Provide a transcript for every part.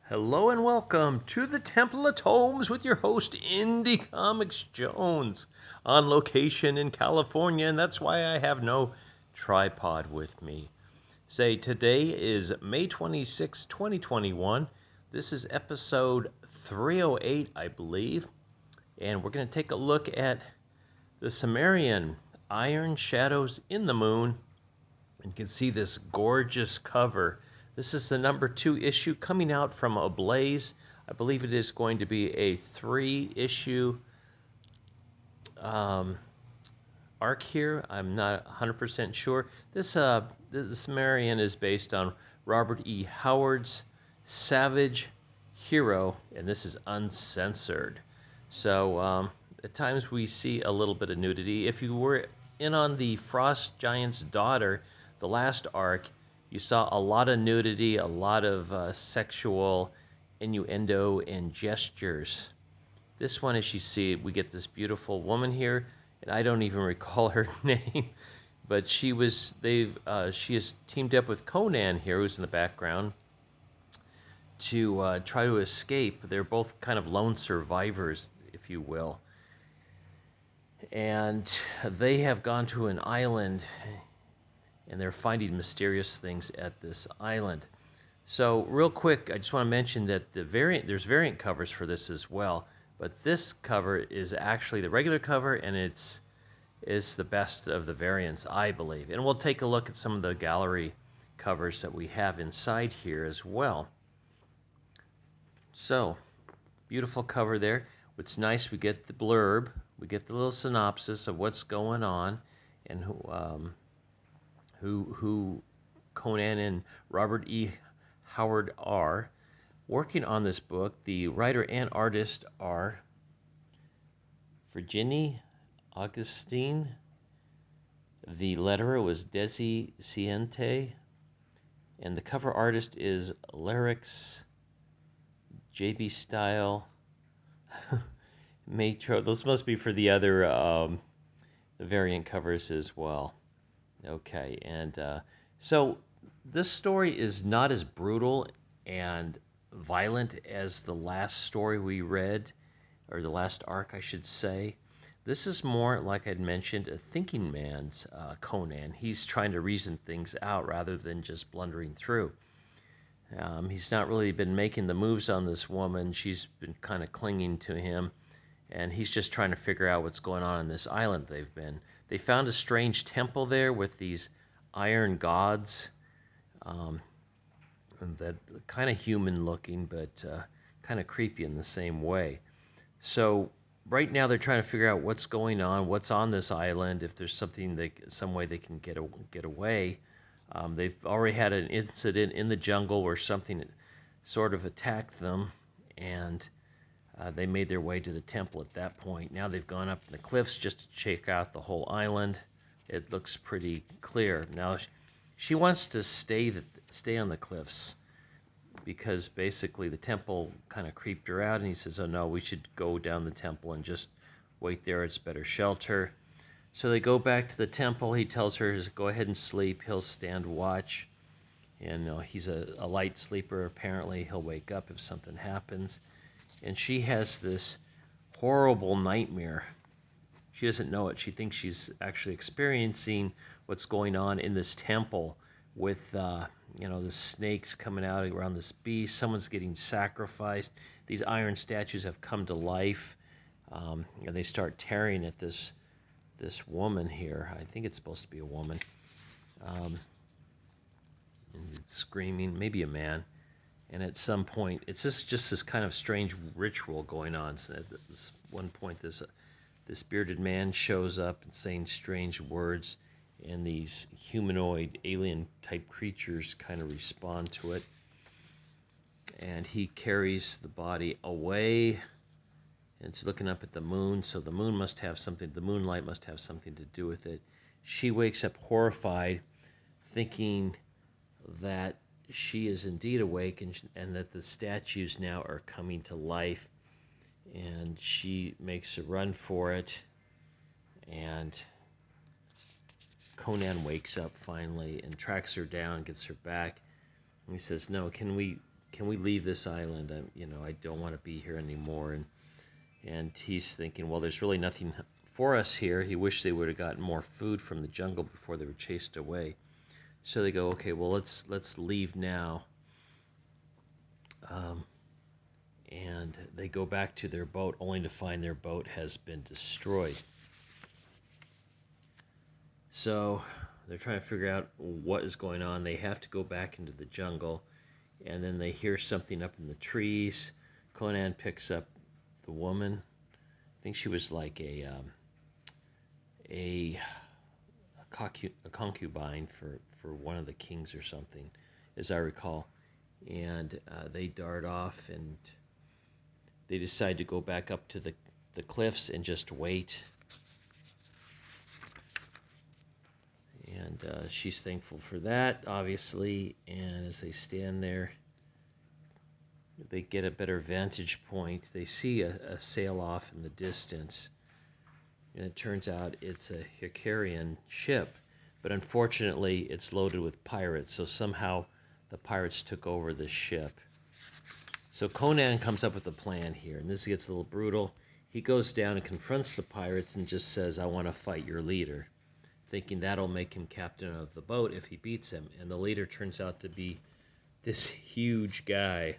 Hello and welcome to the Temple of Tomes with your host, Indie Comics Jones, on location in California, and that's why I have no tripod with me. Today is May 26, 2021. This is episode 308, I believe, and we're going to take a look at the Cimmerian, Iron Shadows in the Moon, and you can see this gorgeous cover. This is the #2 issue coming out from Ablaze. I believe it is going to be a 3-issue arc here. I'm not 100% sure. The Cimmerian is based on Robert E. Howard's Savage Hero, and this is uncensored. So at times we see a little bit of nudity. If you were in on the Frost Giant's Daughter, the last arc, you saw a lot of nudity, a lot of sexual innuendo and gestures. This one, as you see, we get this beautiful woman here, and I don't even recall her name, but she has teamed up with Conan here, who's in the background, to try to escape. They're both kind of lone survivors, if you will, and they have gone to an island, and they're finding mysterious things at this island. So real quick, I just want to mention that there's variant covers for this as well, but this cover is actually the regular cover, and it's the best of the variants, I believe. And we'll take a look at some of the gallery covers that we have inside here as well. So, beautiful cover there. What's nice, we get the blurb, we get the little synopsis of what's going on, and who Conan and Robert E. Howard are working on this book. The writer and artist are Virginie Augustine. The letterer was Desi Ciente, and the cover artist is Larix JB Style Metro. Those must be for the other the variant covers as well. Okay, and so this story is not as brutal and violent as the last story we read, or the last arc, I should say. This is more, like I'd mentioned, a thinking man's Conan. He's trying to reason things out rather than just blundering through. He's not really been making the moves on this woman. She's been kind of clinging to him, and he's just trying to figure out what's going on this island they've been. They found a strange temple there with these iron gods, and that kind of human looking, but kind of creepy in the same way. So right now they're trying to figure out what's going on, what's on this island, if there's some way they can get away. They've already had an incident in the jungle where something sort of attacked them, and they made their way to the temple at that point. Now they've gone up in the cliffs just to check out the whole island. It looks pretty clear. Now she wants to stay on the cliffs because basically the temple kind of creeped her out, and he says, oh no, we should go down the temple and just wait there. It's better shelter. So they go back to the temple. He tells her to go ahead and sleep. He'll stand watch. And he's a light sleeper, apparently. He'll wake up if something happens. And she has this horrible nightmare. She doesn't know it. She thinks she's actually experiencing what's going on in this temple with, the snakes coming out around this beast. Someone's getting sacrificed. These iron statues have come to life. And they start tearing at this woman here. I think it's supposed to be a woman. And it's screaming, maybe a man. And at some point, it's just this kind of strange ritual going on. So at this one point, this bearded man shows up and saying strange words, and these humanoid alien-type creatures kind of respond to it. And he carries the body away, and it's looking up at the moon, so the moonlight must have something to do with it. She wakes up horrified, thinking that she is indeed awake, and that the statues now are coming to life, and she makes a run for it, and Conan wakes up finally and tracks her down, gets her back, and he says, no, can we can we leave this island? I don't want to be here anymore. And he's thinking, well, there's really nothing for us here. He wished they would have gotten more food from the jungle before they were chased away. So they go, okay, well, let's leave now. Um, and they go back to their boat, only to find their boat has been destroyed. So they're trying to figure out what is going on. They have to go back into the jungle, and then they hear something up in the trees. Conan picks up the woman. I think she was like a concubine for one of the kings or something, as I recall. And they dart off, and they decide to go back up to the cliffs and just wait. And she's thankful for that, obviously. And as they stand there, they get a better vantage point. They see a sail off in the distance. And it turns out it's a Cimmerian ship. But unfortunately, it's loaded with pirates. So somehow the pirates took over the ship. So Conan comes up with a plan here. And this gets a little brutal. He goes down and confronts the pirates and just says, I want to fight your leader, thinking that'll make him captain of the boat if he beats him. And the leader turns out to be this huge guy.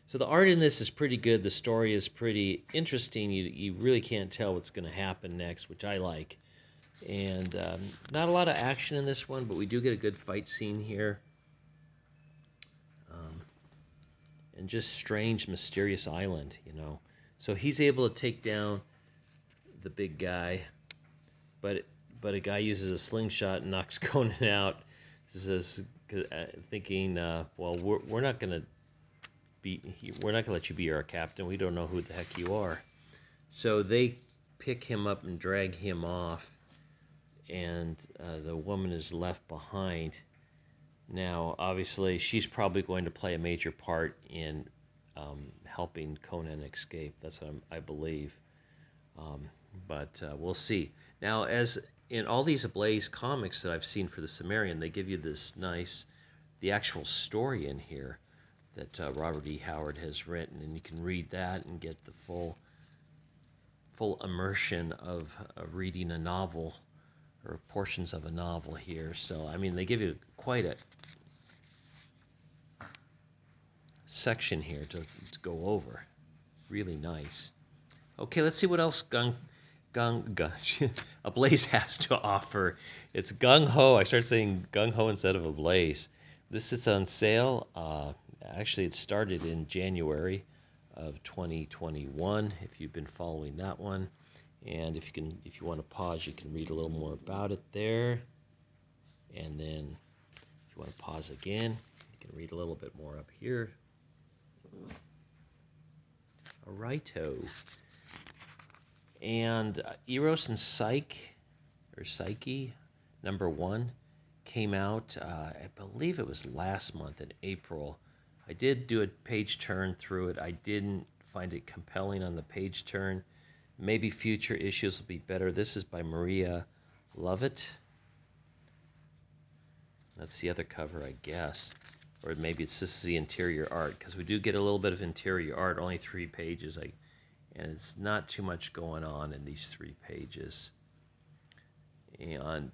So the art in this is pretty good. The story is pretty interesting. You really can't tell what's going to happen next, which I like. And not a lot of action in this one, but we do get a good fight scene here. And just strange, mysterious island, So he's able to take down the big guy, but a guy uses a slingshot and knocks Conan out. Says, thinking, well, we're not going to let you be our captain. We don't know who the heck you are. So they pick him up and drag him off, and the woman is left behind. Now, obviously, she's probably going to play a major part in helping Conan escape. That's what I believe. But we'll see. Now, as in all these Ablaze comics that I've seen for the Cimmerian, they give you the actual story in here that Robert E. Howard has written, and you can read that and get the full immersion of reading a novel or portions of a novel here. So, I mean, they give you quite a section here to go over. Really nice. Okay, let's see what else Ablaze has to offer. It's Gung Ho. I started saying Gung Ho instead of Ablaze. This is on sale. Actually, it started in January of 2021. If you've been following that one, and if you want to pause, you can read a little more about it there. And then, if you want to pause again, you can read a little bit more up here. Alrighto. And Eros and Psyche, #1, came out, I believe it was last month in April. I did do a page turn through it. I didn't find it compelling on the page turn. Maybe future issues will be better. This is by Maria Lovett. That's the other cover, I guess. Or maybe this is the interior art, because we do get a little bit of interior art, only 3 pages. And it's not too much going on in these 3 pages. And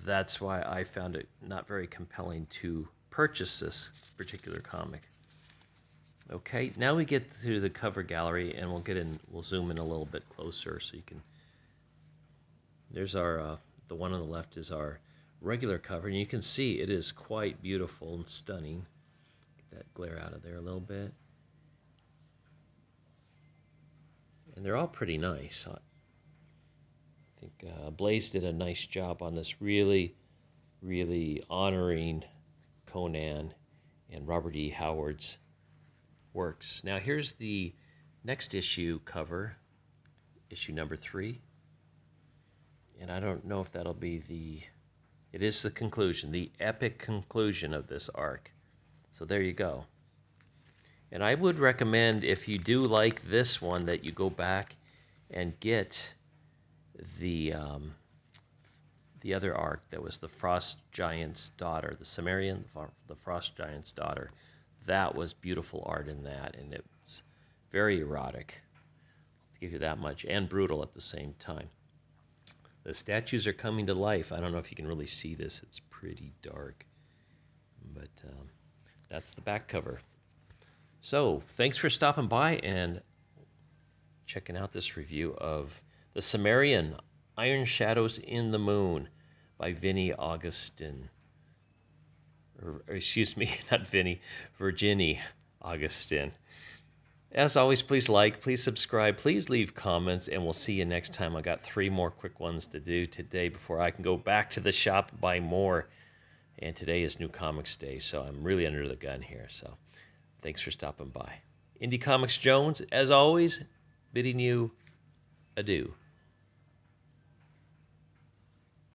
that's why I found it not very compelling to purchase this particular comic. Okay, now we get to the cover gallery, and we'll zoom in a little bit closer so you can. There's our, the one on the left is our regular cover, and you can see it is quite beautiful and stunning. Get that glare out of there a little bit. And they're all pretty nice. I think Blaze did a nice job on this, really, really honoring Conan and Robert E. Howard's works. Now here's the next issue cover, issue #3. And I don't know if that'll be it is the conclusion, the epic conclusion of this arc. So there you go. And I would recommend, if you do like this one, that you go back and get the other arc that was the Frost Giant's Daughter, the Cimmerian, the Frost Giant's Daughter. that was beautiful art in that, and it's very erotic. To give you that much, and brutal at the same time. The statues are coming to life. I don't know if you can really see this. It's pretty dark, but that's the back cover. So thanks for stopping by and checking out this review of the Cimmerian Iron Shadows in the Moon by Vinnie Augustin. Or excuse me, not Vinnie, Virginie Augustin. As always, please like, please subscribe, please leave comments, and we'll see you next time. I got 3 more quick ones to do today before I can go back to the shop and buy more. And today is New Comics Day, so I'm really under the gun here. So thanks for stopping by. Indie Comics Jones, as always, bidding you adieu.